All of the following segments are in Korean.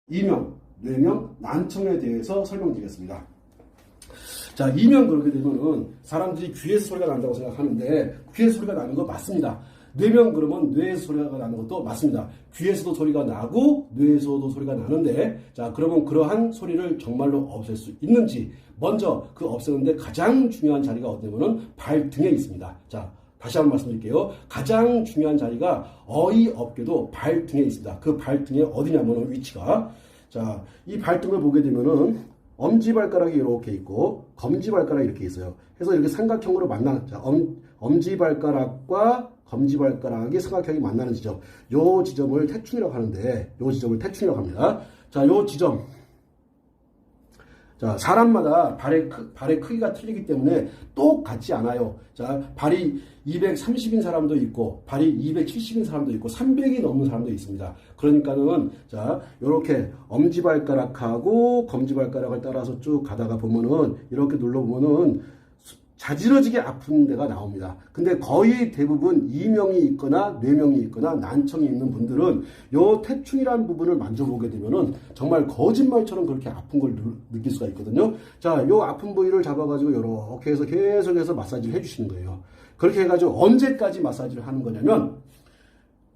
이명, 뇌명, 난청에 대해서 설명드리겠습니다. 자, 이명 그렇게 되면은 사람들이 귀에서 소리가 난다고 생각하는데 귀에서 소리가 나는 거 맞습니다. 뇌명 그러면 뇌에서 소리가 나는 것도 맞습니다. 귀에서도 소리가 나고 뇌에서도 소리가 나는데, 자, 그러면 그러한 소리를 정말로 없앨 수 있는지, 먼저 그 없애는데 가장 중요한 자리가 어디냐면은 발등에 있습니다. 자, 다시 한번 말씀드릴게요. 가장 중요한 자리가 어이없게도 발등에 있습니다. 그 발등에 어디냐면은 위치가, 자, 이 발등을 보게 되면은 엄지발가락이 이렇게 있고 검지발가락이 이렇게 있어요. 그래서 이렇게 삼각형으로 만나는, 자, 엄지발가락과 검지발가락이 삼각형이 만나는 지점, 요 지점을 태충이라고 하는데, 요 지점을 태충이라고 합니다. 자, 요 지점, 자, 사람마다 발의 크기가 틀리기 때문에 똑같지 않아요. 자, 발이 230인 사람도 있고, 발이 270인 사람도 있고, 300이 넘는 사람도 있습니다. 그러니까는, 자, 요렇게 엄지발가락하고 검지발가락을 따라서 쭉 가다가 보면은, 이렇게 눌러보면은, 자지러지게 아픈 데가 나옵니다. 근데 거의 대부분 이명이 있거나 뇌명이 있거나 난청이 있는 분들은 요 태충이라는 부분을 만져보게 되면은 정말 거짓말처럼 그렇게 아픈 걸 느낄 수가 있거든요. 자, 요 아픈 부위를 잡아가지고 요렇게 해서 계속해서 마사지를 해주시는 거예요. 그렇게 해가지고 언제까지 마사지를 하는 거냐면,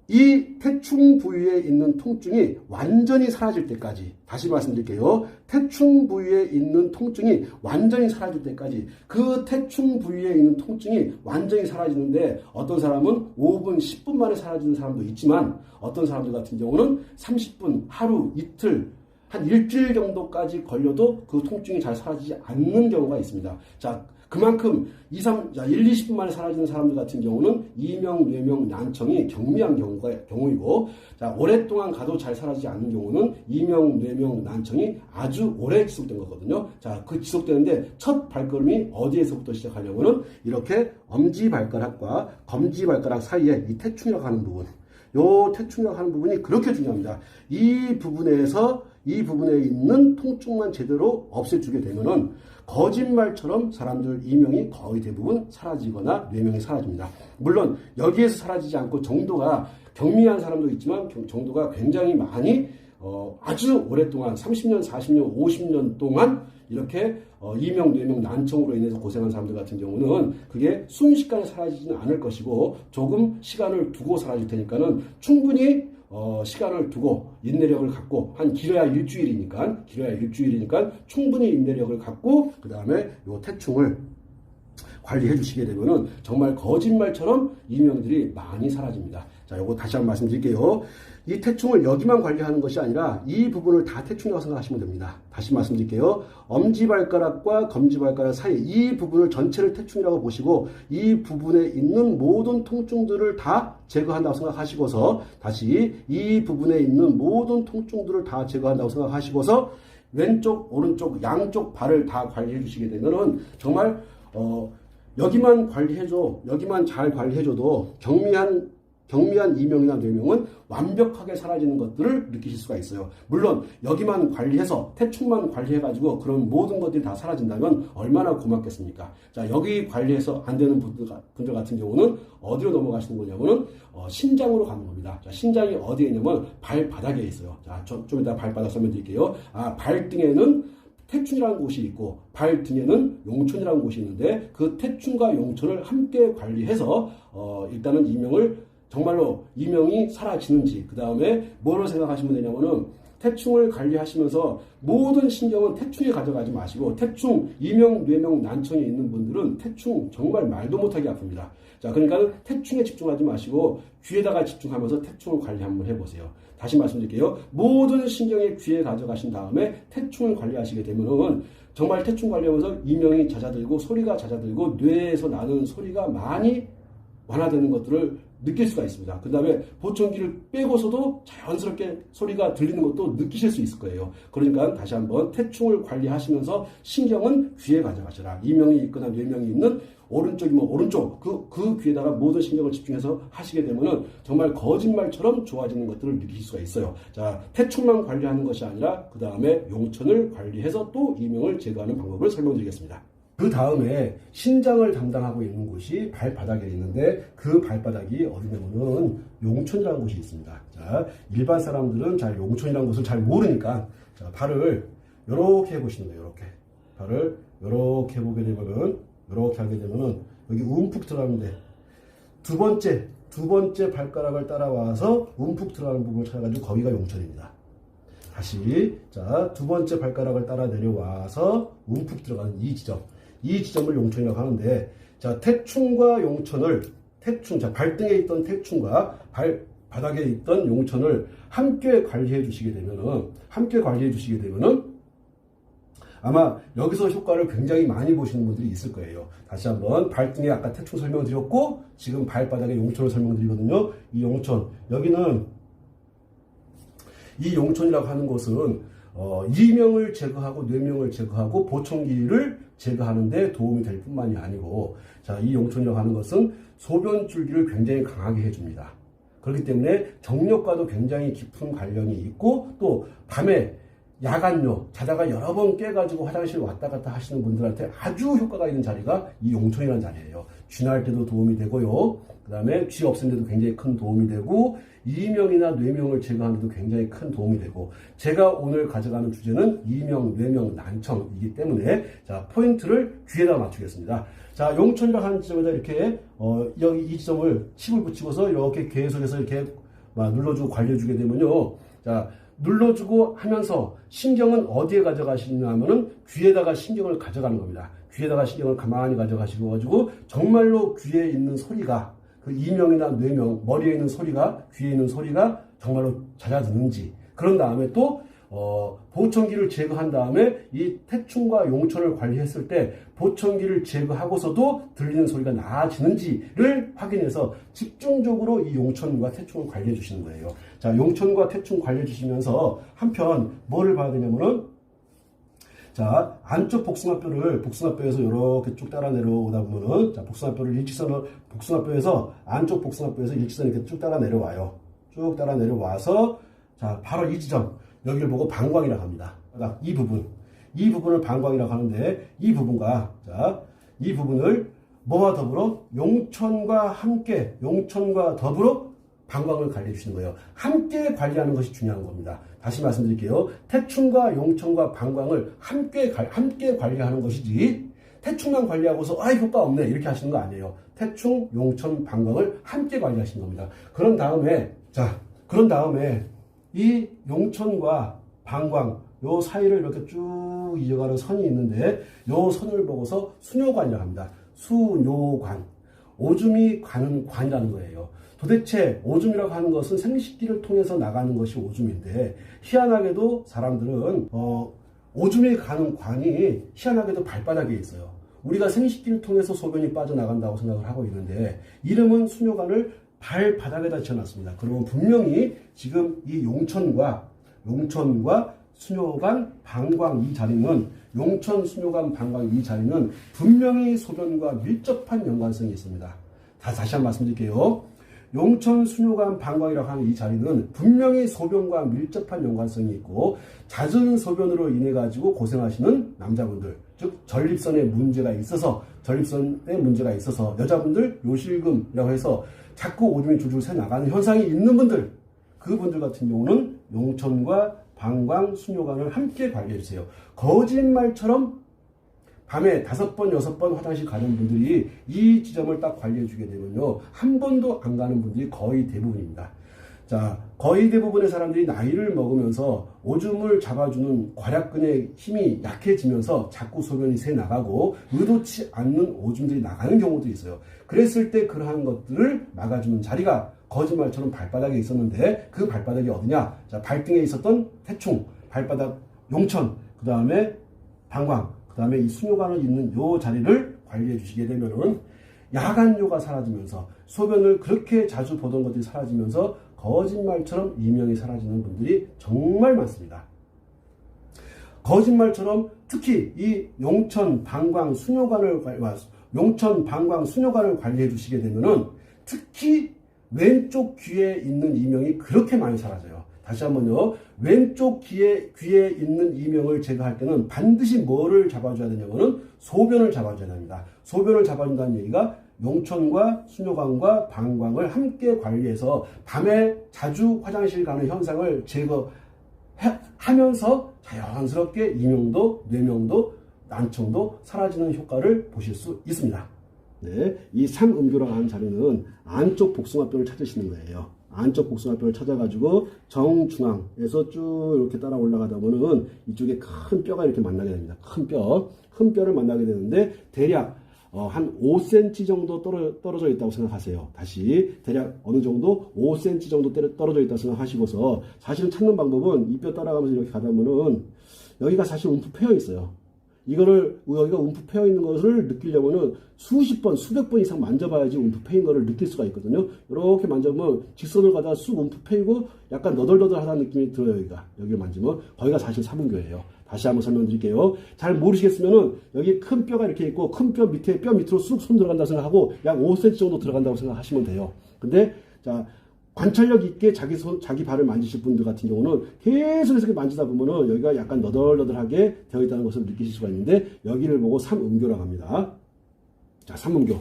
이 태충 부위에 있는 통증이 완전히 사라질 때까지, 다시 말씀드릴게요. 태충 부위에 있는 통증이 완전히 사라질 때까지, 그 태충 부위에 있는 통증이 완전히 사라지는데 어떤 사람은 5분, 10분 만에 사라지는 사람도 있지만 어떤 사람들 같은 경우는 30분, 하루, 이틀, 한 일주일 정도까지 걸려도 그 통증이 잘 사라지지 않는 경우가 있습니다. 자, 그만큼 1, 20분 만에 사라지는 사람들 같은 경우는 이명, 뇌명, 난청이 경미한 경우이고, 자, 오랫동안 가도 잘 사라지지 않는 경우는 이명, 뇌명, 난청이 아주 오래 지속된 거거든요. 자, 그 지속되는데 첫 발걸음이 어디에서부터 시작하려면은 이렇게 엄지발가락과 검지발가락 사이에 이 태충이라고 하는 부분, 요 태충이라고 하는 부분이 그렇게 중요합니다. 이 부분에 있는 통증만 제대로 없애주게 되면은 거짓말처럼 사람들 이명이 거의 대부분 사라지거나 뇌명이 사라집니다. 물론 여기에서 사라지지 않고 정도가 경미한 사람도 있지만 정도가 굉장히 많이 아주 오랫동안 30년, 40년, 50년 동안 이렇게 이명, 뇌명, 난청으로 인해서 고생한 사람들 같은 경우는 그게 순식간에 사라지지는 않을 것이고 조금 시간을 두고 사라질 테니까는 충분히 시간을 두고 인내력을 갖고, 한 길어야 일주일이니까 충분히 인내력을 갖고 그 다음에 요 태충을 관리해 주시게 되면은 정말 거짓말처럼 이명들이 많이 사라집니다. 자, 요거 다시 한번 말씀드릴게요. 이 태충을 여기만 관리하는 것이 아니라 이 부분을 다 태충이라고 생각하시면 됩니다. 다시 말씀드릴게요. 엄지발가락과 검지발가락 사이 이 부분을 전체를 태충이라고 보시고 이 부분에 있는 모든 통증들을 다 제거한다고 생각하시고서, 다시 이 부분에 있는 모든 통증들을 다 제거한다고 생각하시고서 왼쪽, 오른쪽, 양쪽 발을 다 관리해 주시게 되면은 정말 여기만 잘 관리해줘도 경미한 이명이나 뇌명은 완벽하게 사라지는 것들을 느끼실 수가 있어요. 물론 여기만 관리해서 태충만 관리해가지고 그런 모든 것들이 다 사라진다면 얼마나 고맙겠습니까? 자, 여기 관리해서 안 되는 분들 같은 경우는 어디로 넘어가시는 거냐면은 신장으로 가는 겁니다. 자, 신장이 어디에 있냐면 발바닥에 있어요. 자, 좀 이따 발바닥 설명드릴게요. 발등에는 태충이라는 곳이 있고 발등에는 용천이라는 곳이 있는데 그 태충과 용천을 함께 관리해서 일단은 정말로 이명이 사라지는지, 그 다음에 뭐로 생각하시면 되냐면은 태충을 관리하시면서 모든 신경은 태충에 가져가지 마시고, 태충, 이명, 뇌명, 난청이 있는 분들은 태충 정말 말도 못하게 아픕니다. 자, 그러니까 태충에 집중하지 마시고 귀에다가 집중하면서 태충을 관리 한번 해보세요. 다시 말씀드릴게요. 모든 신경의 귀에 가져가신 다음에 태충을 관리하시게 되면은 정말 태충 관리하면서 이명이 잦아들고 소리가 잦아들고 뇌에서 나는 소리가 많이 완화되는 것들을 느낄 수가 있습니다. 그 다음에 보청기를 빼고서도 자연스럽게 소리가 들리는 것도 느끼실 수 있을 거예요. 그러니까 다시 한번 태충을 관리하시면서 신경은 귀에 가져가셔라. 이명이 있거나 뇌명이 있는 오른쪽이면 오른쪽, 그 귀에다가 모든 신경을 집중해서 하시게 되면은 정말 거짓말처럼 좋아지는 것들을 느끼실 수가 있어요. 자, 태충만 관리하는 것이 아니라 그 다음에 용천을 관리해서 또 이명을 제거하는 방법을 설명드리겠습니다. 그 다음에 신장을 담당하고 있는 곳이 발바닥에 있는데 그 발바닥이 어디냐면은 용천이라는 곳이 있습니다. 자, 일반 사람들은 잘 용천이라는 곳을 잘 모르니까 자, 발을 이렇게 해보시는 거예요. 이렇게 발을 이렇게 해보게 되면은 이렇게 하게 되면은 여기 움푹 들어가는데 두 번째 발가락을 따라와서 움푹 들어가는 부분을 찾아가지고 거기가 용천입니다. 다시 자, 두 번째 발가락을 따라 내려와서 움푹 들어가는 이 지점을 용천이라고 하는데 자, 태충과 용천을 자, 발등에 있던 태충과 발바닥에 있던 용천을 함께 관리해 주시게 되면은 아마 여기서 효과를 굉장히 많이 보시는 분들이 있을 거예요. 다시 한번 발등에 아까 태충 설명드렸고 지금 발바닥에 용천을 설명드리거든요. 이 용천 여기는 이 용천이라고 하는 것은 이명을 제거하고 뇌명을 제거하고 보청기를 제거하는데 도움이 될 뿐만이 아니고 자, 이 용천이라고 하는 것은 소변 줄기를 굉장히 강하게 해줍니다. 그렇기 때문에 정력과도 굉장히 깊은 관련이 있고 또 밤에 야간요 자다가 여러 번 깨가지고 화장실 왔다 갔다 하시는 분들한테 아주 효과가 있는 자리가 이 용천이라는 자리예요. 쥐날 때도 도움이 되고요. 그 다음에 쥐 없애는 데도 굉장히 큰 도움이 되고 이명이나 뇌명을 제거하는 데도 굉장히 큰 도움이 되고 제가 오늘 가져가는 주제는 이명, 뇌명, 난청이기 때문에 자, 포인트를 귀에다 맞추겠습니다. 자, 용천이라고 하는 지점에다 이렇게 여기 이 지점을 칩을 붙이고서 이렇게 계속해서 이렇게 눌러주고 관리해주게 되면요. 자, 눌러주고 하면서 신경은 어디에 가져가시냐면은 귀에다가 신경을 가져가는 겁니다. 귀에다가 신경을 가만히 가져가시고 정말로 귀에 있는 소리가 그 이명이나 뇌명 머리에 있는 소리가 귀에 있는 소리가 정말로 잦아드는지 그런 다음에 또 보청기를 제거한 다음에 이 태충과 용천을 관리했을 때 보청기를 제거하고서도 들리는 소리가 나아지는지를 확인해서 집중적으로 이 용천과 태충을 관리해 주시는 거예요. 자, 용천과 태충 관리해 주시면서 한편 뭐를 봐야 되냐면은 자, 안쪽 복숭아뼈에서 이렇게 쭉 따라 내려오다 보면은 자, 복숭아뼈에서 안쪽 복숭아뼈에서 일직선 이렇게 쭉 따라 내려와요. 쭉 따라 내려와서 자, 바로 이 지점 여기를 보고 방광이라고 합니다. 이 부분을 방광이라고 하는데 이 부분을 뭐와 더불어 용천과 더불어 방광을 관리해 주시는 거예요. 함께 관리하는 것이 중요한 겁니다. 다시 말씀드릴게요. 태충과 용천과 방광을 함께 관리하는 것이지 태충만 관리하고서 효과 없네 이렇게 하시는 거 아니에요. 태충, 용천, 방광을 함께 관리하시는 겁니다. 그런 다음에 이 용천과 방광 요 사이를 이렇게 쭉 이어가는 선이 있는데 요 선을 보고서 수뇨관이라고 합니다. 수뇨관. 오줌이 가는 관이라는 거예요. 도대체 오줌이라고 하는 것은 생식기를 통해서 나가는 것이 오줌인데 희한하게도 사람들은 오줌이 가는 관이 희한하게도 발바닥에 있어요. 우리가 생식기를 통해서 소변이 빠져나간다고 생각을 하고 있는데 이름은 수뇨관을 발바닥에다 지어놨습니다. 그러면 분명히 지금 이 용천과 수뇨관, 방광 이 자리는 용천, 수뇨관, 방광 이 자리는 분명히 소변과 밀접한 연관성이 있습니다. 다시 한번 말씀드릴게요. 용천, 수뇨관, 방광이라고 하는 이 자리는 분명히 소변과 밀접한 연관성이 있고 잦은 소변으로 인해 가지고 고생하시는 남자분들, 즉 전립선에 문제가 있어서 여자분들 요실금이라고 해서 자꾸 오줌이 줄줄 새 나가는 현상이 있는 분들, 그분들 같은 경우는 용천과 방광, 수뇨관을 함께 관리해 주세요. 거짓말처럼 밤에 5번, 6번 화장실 가는 분들이 이 지점을 딱 관리해 주게 되면요. 한 번도 안 가는 분들이 거의 대부분입니다. 자, 거의 대부분의 사람들이 나이를 먹으면서 오줌을 잡아주는 괄약근의 힘이 약해지면서 자꾸 소변이 새 나가고 의도치 않는 오줌들이 나가는 경우도 있어요. 그랬을 때 그러한 것들을 막아주는 자리가 거짓말처럼 발바닥에 있었는데 그 발바닥이 어디냐? 자, 발등에 있었던 태충, 발바닥 용천, 그 다음에 방광, 그 다음에 이 수뇨관을 있는 요 자리를 관리해 주시게 되면은 야간요가 사라지면서 소변을 그렇게 자주 보던 것들이 사라지면서 거짓말처럼 이명이 사라지는 분들이 정말 많습니다. 거짓말처럼 특히 이 용천, 방광, 수뇨관을 관리해 주시게 되면은 특히 왼쪽 귀에 있는 이명이 그렇게 많이 사라져요. 다시 한번요. 왼쪽 귀에 있는 이명을 제거할 때는 반드시 뭐를 잡아줘야 되냐면은 소변을 잡아줘야 됩니다. 소변을 잡아준다는 얘기가 용천과 수뇨관과 방광을 함께 관리해서 밤에 자주 화장실 가는 현상을 제거하면서 자연스럽게 이명도, 뇌명도, 난청도 사라지는 효과를 보실 수 있습니다. 네, 이 삼음교라고 하는 자리는 안쪽 복숭아뼈를 찾으시는 거예요. 안쪽 복숭아뼈를 찾아가지고 정중앙에서 쭉 이렇게 따라 올라가다 보면 이쪽에 큰 뼈가 이렇게 만나게 됩니다. 큰 뼈를 만나게 되는데 대략 한 5cm 정도 떨어져 있다고 생각하세요. 다시 대략 어느 정도 5cm 정도 떨어져 있다고 생각하시고서 사실은 찾는 방법은 이 뼈 따라가면서 이렇게 가다 보면 여기가 사실 움푹 패여 있어요. 여기가 움푹 패여 있는 것을 느끼려면은 수십 번, 수백 번 이상 만져봐야지 움푹 패인 것을 느낄 수가 있거든요. 이렇게 만져보면 직선을 가다가 쑥 움푹 패이고 약간 너덜너덜하다는 느낌이 들어요. 여기를 만지면 거기가 사실 삼음교예요. 다시 한번 설명드릴게요. 잘 모르시겠으면은 여기 큰 뼈가 이렇게 있고 큰 뼈 밑으로 쑥 손 들어간다고 생각하고 약 5cm 정도 들어간다고 생각하시면 돼요. 근데 자, 관찰력 있게 자기 발을 만지실 분들 같은 경우는 계속해서 만지다 보면은 여기가 약간 너덜너덜하게 되어 있다는 것을 느끼실 수가 있는데 여기를 보고 삼음교라고 합니다. 자, 삼음교.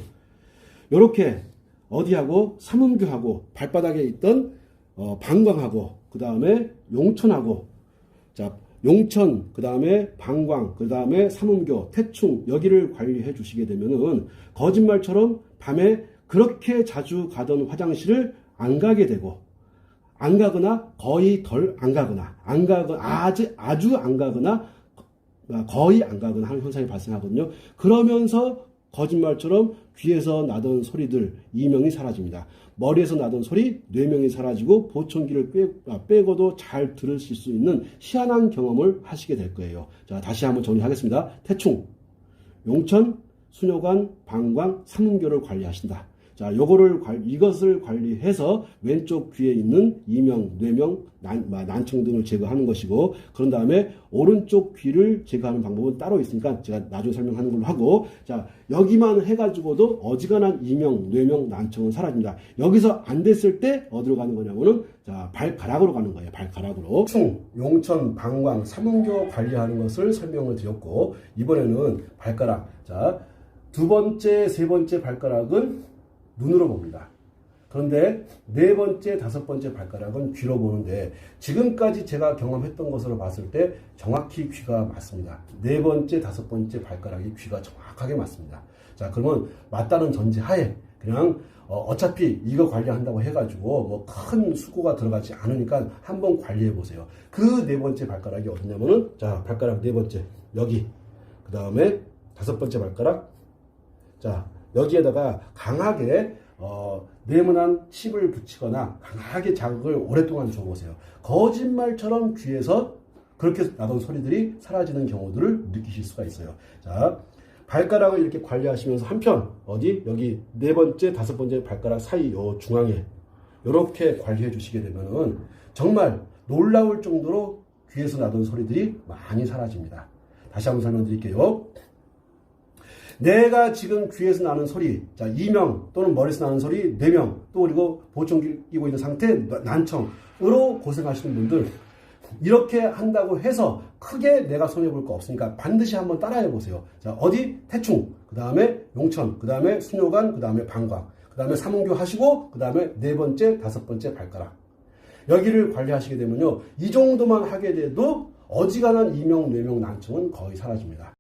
요렇게 어디하고 삼음교하고 발바닥에 있던 방광하고 그 다음에 용천하고 자, 용천, 그 다음에 방광, 그 다음에 삼음교, 태충 여기를 관리해 주시게 되면은 거짓말처럼 밤에 그렇게 자주 가던 화장실을 안 가게 되고 안 가거나 거의 덜 안 가거나 아주 안 가거나 거의 안 가거나 하는 현상이 발생하거든요. 그러면서 거짓말처럼 귀에서 나던 소리들 이명이 사라집니다. 머리에서 나던 소리 뇌명이 사라지고 보청기를 빼고도 잘 들으실 수 있는 희한한 경험을 하시게 될 거예요. 자, 다시 한번 정리하겠습니다. 태충, 용천, 수뇨관, 방광, 삼음교를 관리하신다. 자, 이것을 관리해서 왼쪽 귀에 있는 이명, 뇌명, 난청 등을 제거하는 것이고, 그런 다음에 오른쪽 귀를 제거하는 방법은 따로 있으니까 제가 나중에 설명하는 걸로 하고, 자, 여기만 해가지고도 어지간한 이명, 뇌명, 난청은 사라집니다. 여기서 안 됐을 때 어디로 가는 거냐면은, 자, 발가락으로 가는 거예요. 발가락으로. 충, 용천, 방광, 삼음교 관리하는 것을 설명을 드렸고, 이번에는 발가락. 자, 두 번째, 세 번째 발가락은 눈으로 봅니다. 그런데 네 번째, 다섯 번째 발가락은 귀로 보는데 지금까지 제가 경험했던 것으로 봤을 때 정확히 귀가 맞습니다. 네 번째, 다섯 번째 발가락이 귀가 정확하게 맞습니다. 자, 그러면 맞다는 전제하에 그냥 어차피 이거 관리한다고 해가지고 뭐 큰 수고가 들어가지 않으니까 한번 관리해 보세요. 그 네 번째 발가락이 어디냐면은 자, 발가락 네 번째 여기, 그 다음에 다섯 번째 발가락, 자, 여기에다가 강하게 네모난 칩을 붙이거나 강하게 자극을 오랫동안 줘보세요. 거짓말처럼 귀에서 그렇게 나던 소리들이 사라지는 경우들을 느끼실 수가 있어요. 자, 발가락을 이렇게 관리하시면서 한편 여기 네 번째, 다섯 번째 발가락 사이 요 중앙에 이렇게 관리해 주시게 되면은 정말 놀라울 정도로 귀에서 나던 소리들이 많이 사라집니다. 다시 한번 설명드릴게요. 내가 지금 귀에서 나는 소리, 자, 이명 또는 머리에서 나는 소리, 뇌명, 또 그리고 보청기 끼고 있는 상태, 난청으로 고생하시는 분들, 이렇게 한다고 해서 크게 내가 손해볼 거 없으니까 반드시 한번 따라해 보세요. 자, 태충, 그 다음에 용천, 그 다음에 수뇨관, 그 다음에 방광, 그 다음에 삼음교 하시고, 그 다음에 네 번째, 다섯 번째 발가락. 여기를 관리하시게 되면요, 이 정도만 하게 돼도 어지간한 이명, 뇌명, 난청은 거의 사라집니다.